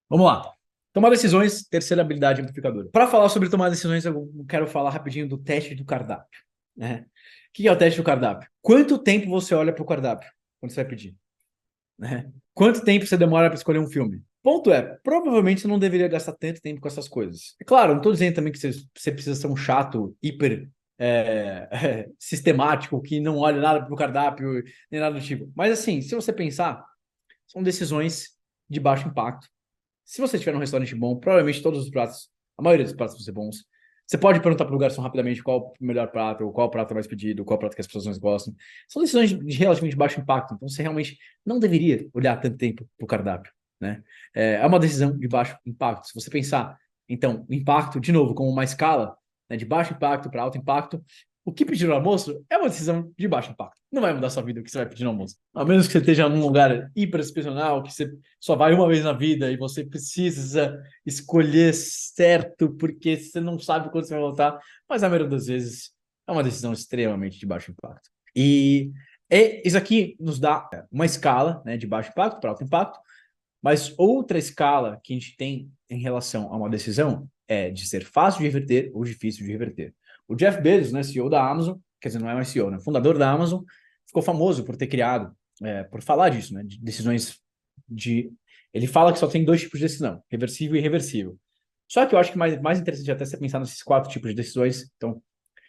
Vamos lá. Tomar decisões, terceira habilidade amplificadora. Para falar sobre tomar decisões, eu quero falar rapidinho do teste do cardápio, né? O que é o teste do cardápio? Quanto tempo você olha para o cardápio quando você vai pedir, né? Quanto tempo você demora para escolher um filme? Ponto é, provavelmente você não deveria gastar tanto tempo com essas coisas. É claro, não estou dizendo também que você precisa ser um chato, hiper sistemático, que não olha nada para o cardápio, nem nada do tipo. Mas assim, se você pensar, são decisões de baixo impacto. Se você estiver num restaurante bom, provavelmente todos os pratos, a maioria dos pratos vão ser bons. Você pode perguntar para o garçom rapidamente qual o melhor prato, ou qual prato é mais pedido, qual prato que as pessoas mais gostam. São decisões de relativamente baixo impacto, então você realmente não deveria olhar tanto tempo para o cardápio, né? É uma decisão de baixo impacto. Se você pensar, então, o impacto, de novo, como uma escala, né, de baixo impacto para alto impacto, o que pedir no almoço é uma decisão de baixo impacto. Não vai mudar sua vida o que você vai pedir no almoço. A menos que você esteja num lugar hiper excepcional, que você só vai uma vez na vida e você precisa escolher certo porque você não sabe quando você vai voltar, mas a maioria das vezes é uma decisão extremamente de baixo impacto. E isso aqui nos dá uma escala, né, de baixo impacto para alto impacto, mas outra escala que a gente tem em relação a uma decisão é de ser fácil de reverter ou difícil de reverter. O Jeff Bezos, né, CEO da Amazon, quer dizer, não é mais CEO, né, fundador da Amazon, ficou famoso por ter criado, por falar disso, né, de decisões de... Ele fala que só tem dois tipos de decisão, reversível e irreversível. Só que eu acho que mais interessante até você pensar nesses quatro tipos de decisões. Então,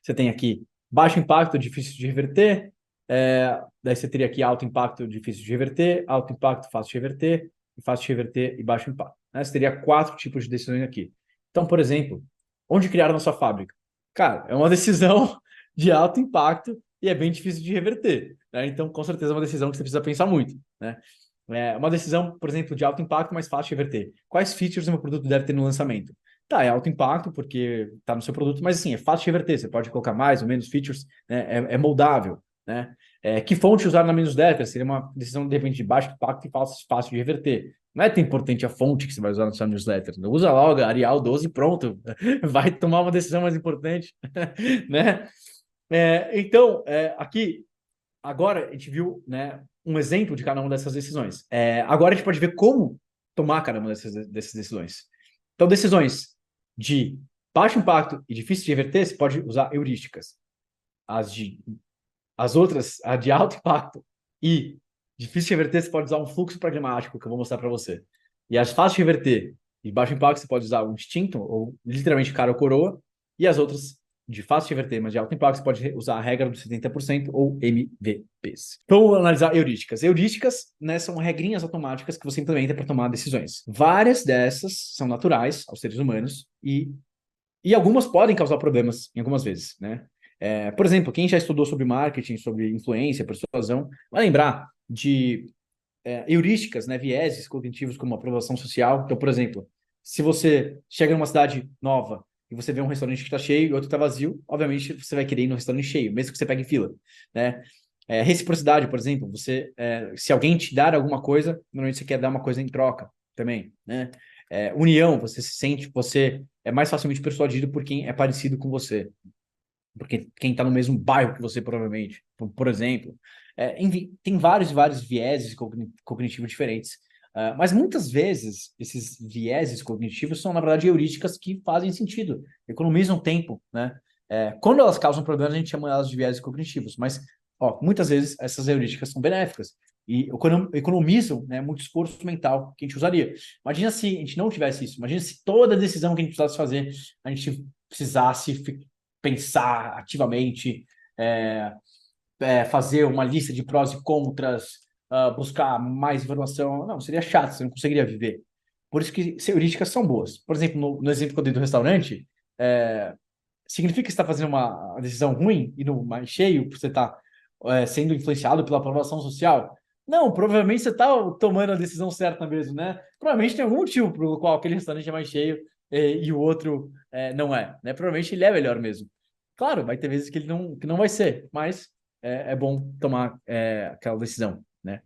você tem aqui baixo impacto, difícil de reverter, daí você teria aqui alto impacto, difícil de reverter, alto impacto, fácil de reverter, fácil de reverter e baixo impacto, né? Você teria quatro tipos de decisões aqui. Então, por exemplo, onde criar a nossa fábrica? Cara, é uma decisão de alto impacto e é bem difícil de reverter, né? Então, com certeza, é uma decisão que você precisa pensar muito, né? É uma decisão, por exemplo, de alto impacto, mas fácil de reverter. Quais features o meu produto deve ter no lançamento? Tá, é alto impacto porque está no seu produto, mas assim, é fácil de reverter. Você pode colocar mais ou menos features, né? É moldável, né? Que fonte usar na newsletter? Seria uma decisão, de repente, de baixo impacto e fácil de reverter. Não é tão importante a fonte que você vai usar na sua newsletter. Usa logo a Arial 12 e pronto. Vai tomar uma decisão mais importante, né? Então, aqui, agora a gente viu, né, um exemplo de cada uma dessas decisões. Agora a gente pode ver como tomar cada uma dessas decisões. Então, decisões de baixo impacto e difícil de reverter, você pode usar heurísticas. As de as outras, a de alto impacto e difícil de reverter, você pode usar um fluxo pragmático, que eu vou mostrar para você. E as fáceis de reverter e baixo impacto, você pode usar o instinto, ou literalmente cara ou coroa. E as outras, de fácil de reverter, mas de alto impacto, você pode usar a regra dos 70% ou MVPs. Então, vamos analisar heurísticas. Heurísticas, né, são regrinhas automáticas que você implementa para tomar decisões. Várias dessas são naturais aos seres humanos e algumas podem causar problemas em algumas vezes, né? Por exemplo, quem já estudou sobre marketing, sobre influência, persuasão, vai lembrar de heurísticas, né, vieses cognitivos como aprovação social. Então, por exemplo, se você chega numa cidade nova e você vê um restaurante que está cheio e outro está vazio, obviamente você vai querer ir no restaurante cheio, mesmo que você pegue fila, né? Reciprocidade, por exemplo, se alguém te dar alguma coisa, normalmente você quer dar uma coisa em troca também, né? União, você se sente, você é mais facilmente persuadido por quem é parecido com você, porque quem está no mesmo bairro que você, provavelmente, por exemplo. Enfim, tem vários e vários vieses cognitivos diferentes. Mas muitas vezes esses vieses cognitivos são, na verdade, heurísticas que fazem sentido, economizam tempo, né? Quando elas causam problemas, a gente chama elas de vieses cognitivos, mas muitas vezes essas heurísticas são benéficas e economizam, né, muito esforço mental que a gente usaria. Imagina se a gente não tivesse isso, imagina se toda decisão que a gente precisasse fazer, a gente precisasse pensar ativamente, é, fazer uma lista de prós e contras, buscar mais informação. Não, seria chato, você não conseguiria viver. Por isso que heurísticas são boas. Por exemplo, no exemplo que eu dei do restaurante, significa que você está fazendo uma decisão ruim e no mais cheio, você está sendo influenciado pela aprovação social? Não, provavelmente você está tomando a decisão certa mesmo, né? Provavelmente tem algum motivo pelo qual aquele restaurante é mais cheio e o outro não é, né? Provavelmente ele é melhor mesmo. Claro, vai ter vezes que não vai ser, mas é bom tomar aquela decisão, né?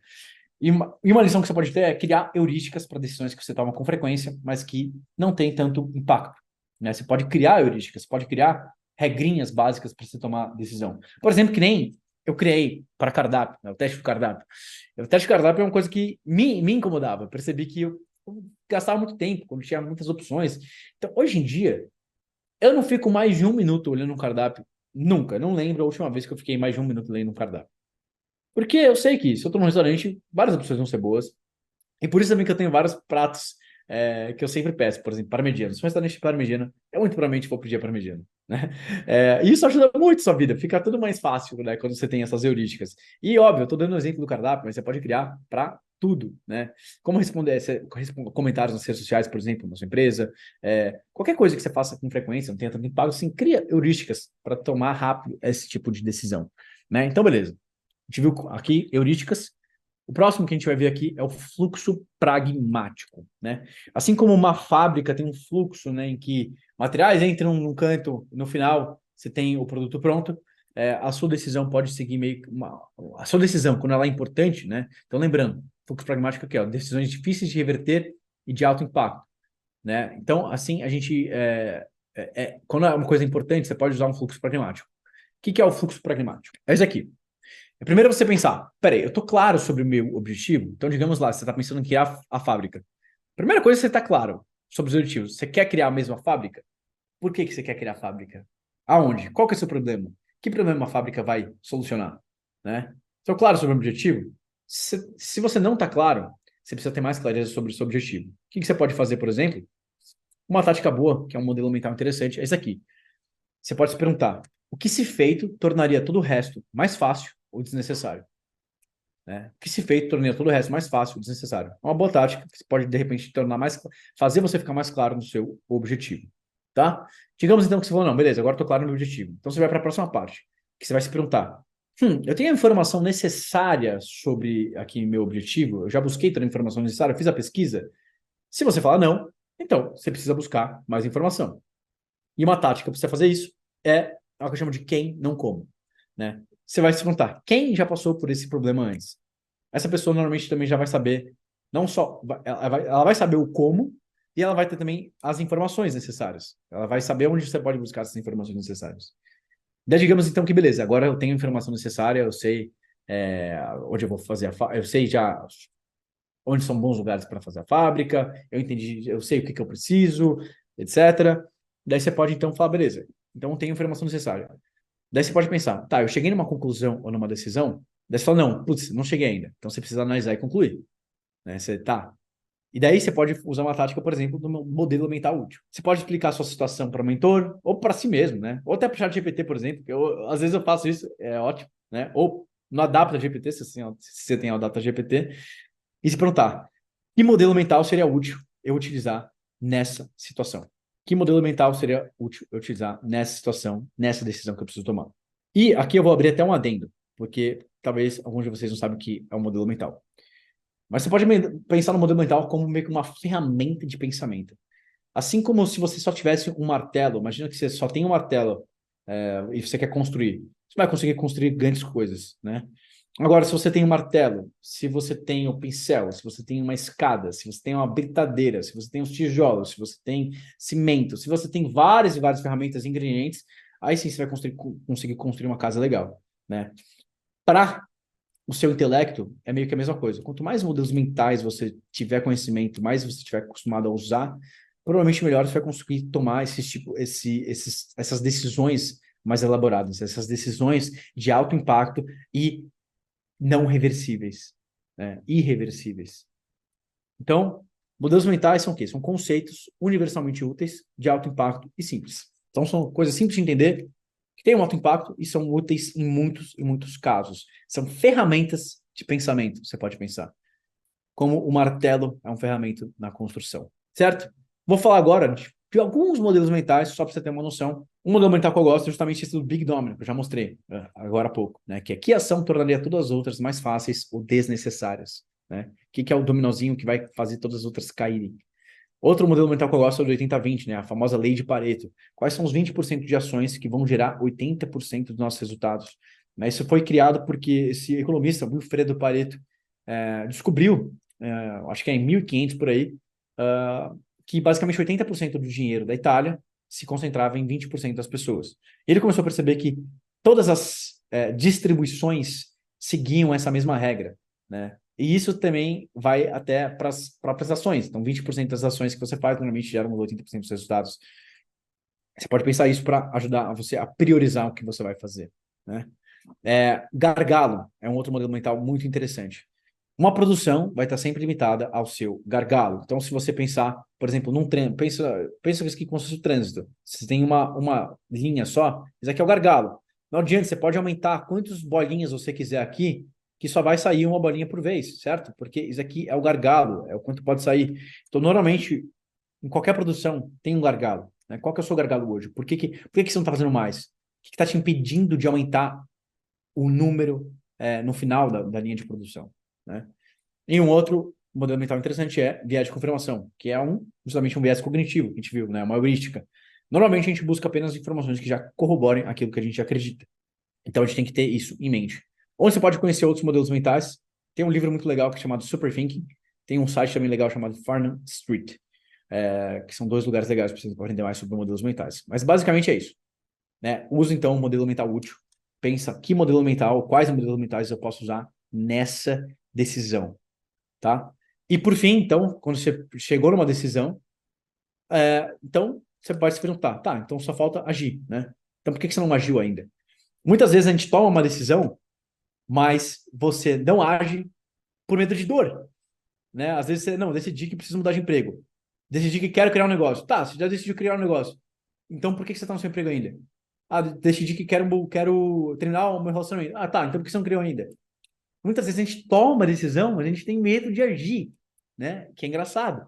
E uma lição que você pode ter é criar heurísticas para decisões que você toma com frequência, mas que não tem tanto impacto, né? Você pode criar heurísticas, você pode criar regrinhas básicas para você tomar decisão. Por exemplo, que nem eu criei para cardápio, né? O teste do cardápio. O teste do cardápio é uma coisa que me incomodava. Eu percebi que gastava muito tempo, quando tinha muitas opções. Então, hoje em dia, eu não fico mais de 1 minuto olhando um cardápio. Nunca. Não lembro a última vez que eu fiquei mais de 1 minuto lendo um cardápio. Porque eu sei que se eu tô num restaurante, várias opções vão ser boas. E por isso também que eu tenho vários pratos que eu sempre peço. Por exemplo, parmegiana. Se um restaurante parmegiana, eu muito provavelmente vou pedir a parmegiana, né? E isso ajuda muito a sua vida. Fica tudo mais fácil, né? Quando você tem essas heurísticas. E, óbvio, eu tô dando o exemplo do cardápio, mas você pode criar para tudo, né? Como responder comentários nas redes sociais, por exemplo, na sua empresa. Qualquer coisa que você faça com frequência, não tenha tanto impacto, assim, cria heurísticas para tomar rápido esse tipo de decisão, né? Então, beleza. A gente viu aqui heurísticas. O próximo que a gente vai ver aqui é o fluxo pragmático, né? Assim como uma fábrica tem um fluxo, né, em que materiais entram num canto, no final você tem o produto pronto, a sua decisão pode seguir meio que a sua decisão, quando ela é importante, né? Então, lembrando, fluxo pragmático aqui, ó, decisões difíceis de reverter e de alto impacto, né? Então, assim, a gente, quando é uma coisa importante, você pode usar um fluxo pragmático. O que é o fluxo pragmático? É isso aqui. Primeiro você pensar, peraí, eu estou claro sobre o meu objetivo? Então, digamos lá, você está pensando em criar a fábrica. Primeira coisa, você está claro sobre os objetivos. Você quer criar a mesma fábrica? Por que você quer criar a fábrica? Aonde? Qual que é o seu problema? Que problema a fábrica vai solucionar? Né? Estou claro sobre o objetivo? Se você não está claro, você precisa ter mais clareza sobre o seu objetivo. O que você pode fazer, por exemplo? Uma tática boa, que é um modelo mental interessante, é esse aqui. Você pode se perguntar, o que se feito tornaria todo o resto mais fácil ou desnecessário? Né? O que se feito tornaria todo o resto mais fácil ou desnecessário? É uma boa tática que pode, de repente, tornar fazer você ficar mais claro no seu objetivo. Tá? Digamos então que você falou, não, beleza, agora estou claro no meu objetivo. Então você vai para a próxima parte, que você vai se perguntar, eu tenho a informação necessária sobre aqui meu objetivo? Eu já busquei toda a informação necessária? Eu fiz a pesquisa? Se você falar não, então você precisa buscar mais informação. E uma tática para você fazer isso é o que eu chamo de quem, não como. Né? Você vai se perguntar, quem já passou por esse problema antes? Essa pessoa normalmente também já vai saber, não só, ela vai saber o como, e ela vai ter também as informações necessárias. Ela vai saber onde você pode buscar essas informações necessárias. Daí, digamos então que beleza, agora eu tenho a informação necessária, eu sei onde eu vou fazer eu sei já onde são bons lugares para fazer a fábrica, eu entendi, eu sei o que eu preciso, etc. Daí você pode então falar, beleza, então eu tenho a informação necessária. Daí você pode pensar, tá, eu cheguei numa conclusão ou numa decisão, daí você fala, não, putz, não cheguei ainda. Então você precisa analisar e concluir. Né? Você tá. E daí você pode usar uma tática, por exemplo, do modelo mental útil. Você pode explicar a sua situação para o mentor ou para si mesmo, né? Ou até para o chat GPT, por exemplo, que às vezes eu faço isso, é ótimo, né? Ou no Adapta GPT, se você tem o Adapta GPT, e se perguntar, que modelo mental seria útil eu utilizar nessa situação? Que modelo mental seria útil eu utilizar nessa situação, nessa decisão que eu preciso tomar? E aqui eu vou abrir até um adendo, porque talvez alguns de vocês não sabem o que é um modelo mental. Mas você pode pensar no modelo mental como meio que uma ferramenta de pensamento. Assim como se você só tivesse um martelo, imagina que você só tem um martelo e você quer construir. Você vai conseguir construir grandes coisas, né? Agora, se você tem um martelo, se você tem o pincel, se você tem uma escada, se você tem uma britadeira, se você tem os tijolos, se você tem cimento, se você tem várias e várias ferramentas e ingredientes, aí sim você vai conseguir construir uma casa legal, né? Para o seu intelecto, é meio que a mesma coisa. Quanto mais modelos mentais você tiver conhecimento, mais você estiver acostumado a usar, provavelmente melhor você vai conseguir tomar essas decisões mais elaboradas, essas decisões de alto impacto e não reversíveis, né? Irreversíveis. Então, modelos mentais são o quê? São conceitos universalmente úteis, de alto impacto e simples. Então, são coisas simples de entender, que têm um alto impacto e são úteis em muitos e muitos casos. São ferramentas de pensamento, você pode pensar. Como o martelo é um ferramenta na construção. Certo? Vou falar agora de alguns modelos mentais, só para você ter uma noção. Um modelo mental que eu gosto é justamente esse do Big Domino, que eu já mostrei agora há pouco, né? Que é que ação tornaria todas as outras mais fáceis ou desnecessárias. Né? O que é o dominozinho que vai fazer todas as outras caírem? Outro modelo mental que eu gosto é o do 80-20, né? A famosa lei de Pareto. Quais são os 20% de ações que vão gerar 80% dos nossos resultados? Né? Isso foi criado porque esse economista, Wilfredo Pareto, descobriu, acho que é em 1500 por aí, que basicamente 80% do dinheiro da Itália se concentrava em 20% das pessoas. E ele começou a perceber que todas as distribuições seguiam essa mesma regra, né? E isso também vai até para as próprias ações. Então, 20% das ações que você faz normalmente geram 80% dos resultados. Você pode pensar isso para ajudar você a priorizar o que você vai fazer, né? Gargalo é um outro modelo mental muito interessante. Uma produção vai estar sempre limitada ao seu gargalo. Então, se você pensar, por exemplo, num trem, pensa isso aqui como se fosse o trânsito. Você tem uma linha só, isso aqui é o gargalo. Não adianta, você pode aumentar quantas bolinhas você quiser aqui, que só vai sair uma bolinha por vez, certo? Porque isso aqui é o gargalo, é o quanto pode sair. Então, normalmente, em qualquer produção, tem um gargalo, né? Qual que é o seu gargalo hoje? Por que você não está fazendo mais? O que está te impedindo de aumentar o número no final da linha de produção, né? E um outro modelo mental interessante é viés de confirmação, que é justamente um viés cognitivo, que a gente viu, né? Uma heurística. Normalmente a gente busca apenas informações que já corroborem aquilo que a gente acredita. Então a gente tem que ter isso em mente. Onde você pode conhecer outros modelos mentais, tem um livro muito legal que é chamado Superthinking, tem um site também legal chamado Farnham Street, que são dois lugares legais para você aprender mais sobre modelos mentais. Mas basicamente é isso, né? Usa então um modelo mental útil, pensa que modelo mental, quais modelos mentais eu posso usar nessa decisão, tá? E por fim, então, quando você chegou numa decisão, então você pode se perguntar, tá, então só falta agir, né? Então por que você não agiu ainda? Muitas vezes a gente toma uma decisão, mas você não age por medo de dor, né? Às vezes você, não, decidi que preciso mudar de emprego. Decidi que quero criar um negócio. Tá, você já decidiu criar um negócio. Então por que você está no seu emprego ainda? Ah, decidi que quero treinar o meu relacionamento. Ah, tá, então por que você não criou ainda? Muitas vezes a gente toma a decisão, mas a gente tem medo de agir, né? Que é engraçado.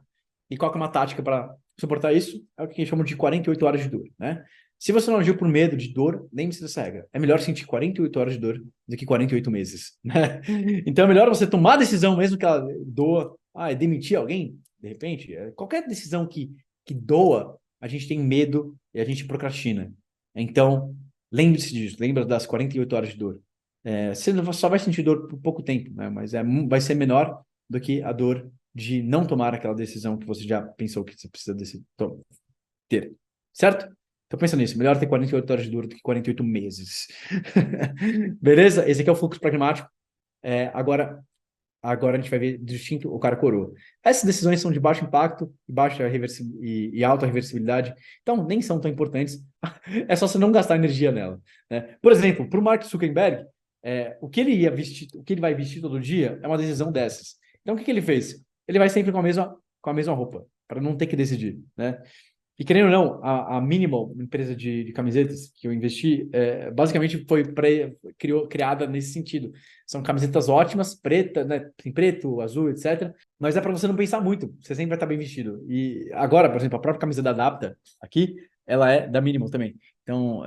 E qual que é uma tática para suportar isso? É o que a gente chama de 48 horas de dor, né? Se você não agiu por medo de dor, lembre-se dessa regra. É melhor sentir 48 horas de dor do que 48 meses, né? Então é melhor você tomar a decisão, mesmo que ela doa, demitir alguém, de repente. Qualquer decisão que doa, a gente tem medo e a gente procrastina. Então, lembre-se disso, lembra das 48 horas de dor. Você só vai sentir dor por pouco tempo, né? Mas vai ser menor do que a dor de não tomar aquela decisão que você já pensou que você precisa ter. Certo? Então pensa nisso. Melhor ter 48 horas de dor do que 48 meses. Beleza? Esse aqui é o fluxo pragmático. Agora a gente vai ver distinto o cara coroa. Essas decisões são de baixo impacto e alta reversibilidade, então nem são tão importantes. É só você não gastar energia nela, né? Por exemplo, para o Mark Zuckerberg, o que ele ia vestir, o que ele vai vestir todo dia é uma decisão dessas. Então o que ele fez? Ele vai sempre com a mesma roupa, para não ter que decidir, né? E querendo ou não, a Minimal, uma empresa de camisetas que eu investi, basicamente foi criada nesse sentido. São camisetas ótimas, preta, né? Tem preto, azul, etc. Mas é para você não pensar muito, você sempre vai estar bem vestido. E agora, por exemplo, a própria camisa da Adapta aqui, ela é da Minimal também. Então,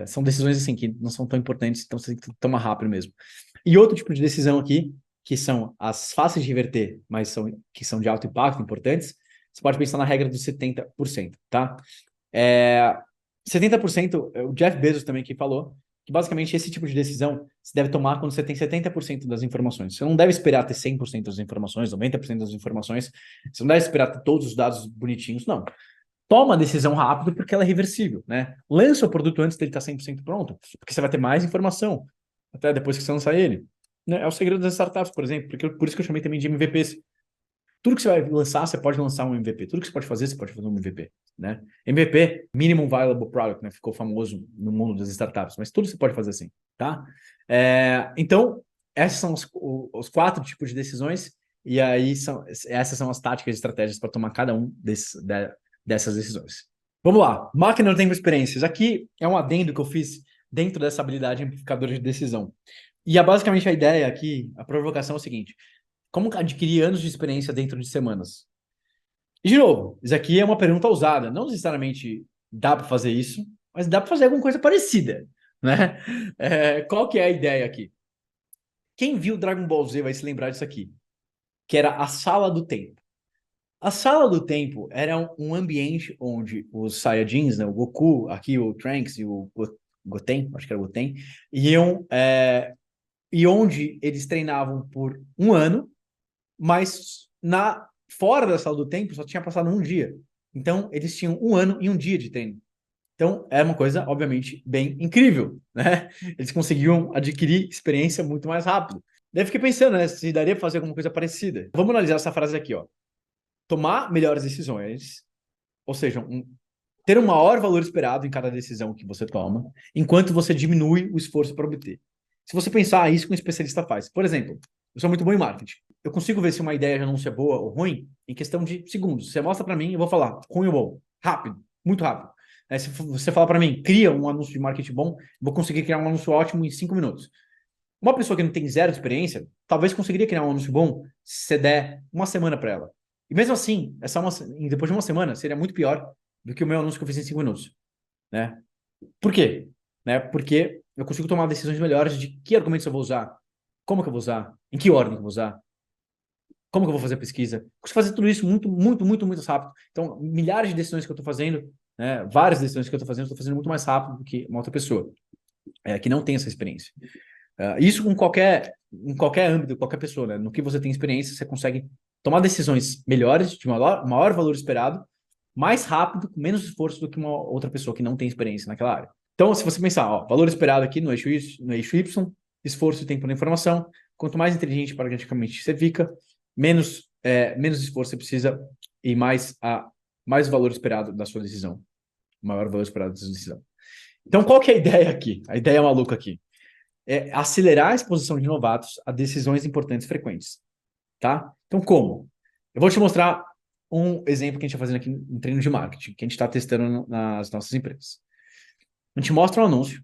são decisões assim que não são tão importantes, então você tem que tomar rápido mesmo. E outro tipo de decisão aqui, que são as fáceis de reverter, mas que são de alto impacto, importantes, você pode pensar na regra dos 70%, tá? 70%, o Jeff Bezos também que falou, que basicamente esse tipo de decisão você deve tomar quando você tem 70% das informações. Você não deve esperar ter 100% das informações, 90% das informações. Você não deve esperar ter todos os dados bonitinhos, não. Toma a decisão rápido porque ela é reversível, né? Lança o produto antes dele estar 100% pronto, porque você vai ter mais informação, até depois que você lançar ele. Né? É o segredo das startups, por exemplo, por isso que eu chamei também de MVPs. Tudo que você vai lançar, você pode lançar um MVP. Tudo que você pode fazer um MVP, né? MVP, Minimum Viable Product, né? Ficou famoso no mundo das startups, mas tudo você pode fazer assim, tá? Então, esses são os 4 tipos de decisões e aí essas são as táticas e estratégias para tomar cada um dessas decisões. Vamos lá, máquina do tempo e experiências. Aqui é um adendo que eu fiz dentro dessa habilidade amplificadora de decisão. E basicamente a ideia aqui, a provocação é o seguinte: como adquirir anos de experiência dentro de semanas? E, de novo, isso aqui é uma pergunta ousada. Não necessariamente dá para fazer isso, mas dá para fazer alguma coisa parecida, né? Qual que é a ideia aqui? Quem viu Dragon Ball Z vai se lembrar disso aqui, que era a Sala do Tempo. A Sala do Tempo era um ambiente onde os Saiyajins, né, o Goku, aqui o Trunks e o Goten, acho que era o Goten, iam... e onde eles treinavam por um ano, mas fora da sala do tempo só tinha passado um dia. Então, eles tinham um ano e um dia de treino. Então, era uma coisa, obviamente, bem incrível, né? Eles conseguiam adquirir experiência muito mais rápido. Daí eu fiquei pensando, né, se daria para fazer alguma coisa parecida. Vamos analisar essa frase aqui, ó. Tomar melhores decisões, ou seja, ter um maior valor esperado em cada decisão que você toma, enquanto você diminui o esforço para obter. Se você pensar isso que um especialista faz. Por exemplo, eu sou muito bom em marketing. Eu consigo ver se uma ideia de anúncio é boa ou ruim em questão de segundos. Você mostra para mim, eu vou falar ruim ou bom. Rápido, muito rápido. Se você fala para mim, cria um anúncio de marketing bom, eu vou conseguir criar um anúncio ótimo em 5 minutos. Uma pessoa que não tem zero experiência, talvez conseguiria criar um anúncio bom se você der uma semana para ela. E mesmo assim, depois de uma semana, seria muito pior do que o meu anúncio que eu fiz em 5 minutos, né? Por quê? Né? Porque eu consigo tomar decisões melhores de que argumentos eu vou usar, como que eu vou usar, em que ordem eu vou usar, como que eu vou fazer a pesquisa. Eu consigo fazer tudo isso muito, muito, muito, muito rápido. Então, milhares de decisões que eu estou fazendo, né? Várias decisões que eu estou fazendo muito mais rápido do que uma outra pessoa que não tem essa experiência. Isso em qualquer âmbito, qualquer pessoa, né? No que você tem experiência, você consegue tomar decisões melhores, de maior valor esperado, mais rápido, com menos esforço do que uma outra pessoa que não tem experiência naquela área. Então, se você pensar, ó, valor esperado aqui no eixo Y, esforço e tempo na informação, quanto mais inteligente pragmaticamente você fica, menos esforço você precisa e mais valor esperado da sua decisão. Maior valor esperado da sua decisão. Então, qual que é a ideia aqui? A ideia maluca aqui é acelerar a exposição de novatos a decisões importantes frequentes, tá? Então, como? Eu vou te mostrar um exemplo que a gente está fazendo aqui no treino de marketing, que a gente está testando nas nossas empresas. A gente mostra um anúncio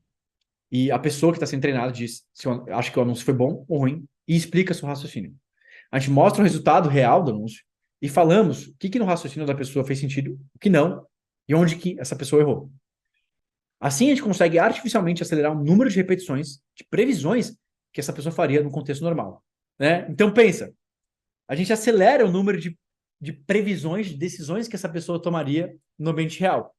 e a pessoa que está sendo treinada diz se acha que o anúncio foi bom ou ruim e explica seu raciocínio. A gente mostra o resultado real do anúncio e falamos o que no raciocínio da pessoa fez sentido, o que não, e onde que essa pessoa errou. Assim, a gente consegue artificialmente acelerar o número de repetições, de previsões que essa pessoa faria no contexto normal, né? Então, pensa, a gente acelera o número de previsões, de decisões que essa pessoa tomaria no ambiente real.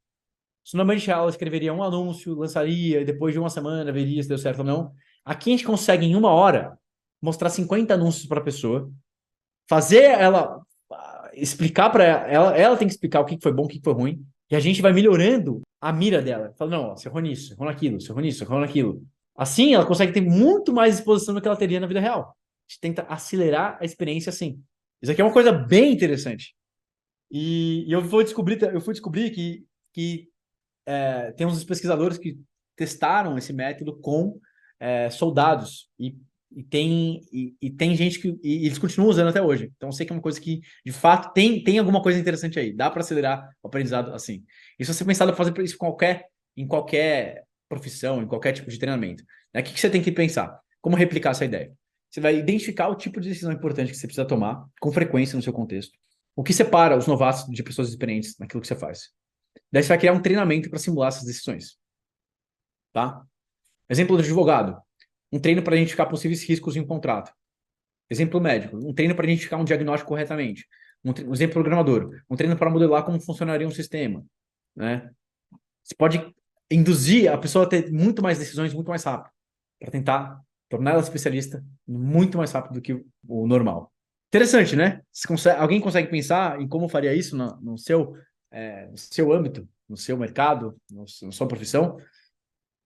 Se no ambiente real ela escreveria um anúncio, lançaria, e depois de uma semana veria se deu certo ou não. Aqui a gente consegue, em uma hora, mostrar 50 anúncios para a pessoa, fazer ela explicar para ela tem que explicar o que foi bom, o que foi ruim, e a gente vai melhorando a mira dela. Fala, não, ó, você errou nisso, errou naquilo, você errou nisso, errou naquilo. Assim, ela consegue ter muito mais exposição do que ela teria na vida real. A gente tenta acelerar a experiência assim. Isso aqui é uma coisa bem interessante. E eu fui descobrir que tem uns pesquisadores que testaram esse método com soldados e tem gente que eles continuam usando até hoje. Então, eu sei que é uma coisa que, de fato, tem alguma coisa interessante aí. Dá para acelerar o aprendizado assim. E se você pensar em fazer isso em qualquer profissão, em qualquer tipo de treinamento, né? O que você tem que pensar? Como replicar essa ideia? Você vai identificar o tipo de decisão importante que você precisa tomar com frequência no seu contexto. O que separa os novatos de pessoas experientes naquilo que você faz. Daí você vai criar um treinamento para simular essas decisões. Tá? Exemplo do advogado. Um treino para identificar possíveis riscos em um contrato. Exemplo médico. Um treino para identificar um diagnóstico corretamente. Um exemplo programador. Um treino para modelar como funcionaria um sistema. Né? Você pode induzir a pessoa a ter muito mais decisões muito mais rápido. Para tentar tornar ela especialista muito mais rápido do que o normal. Interessante, né? Alguém consegue pensar em como faria isso no seu âmbito, no seu mercado, na sua profissão?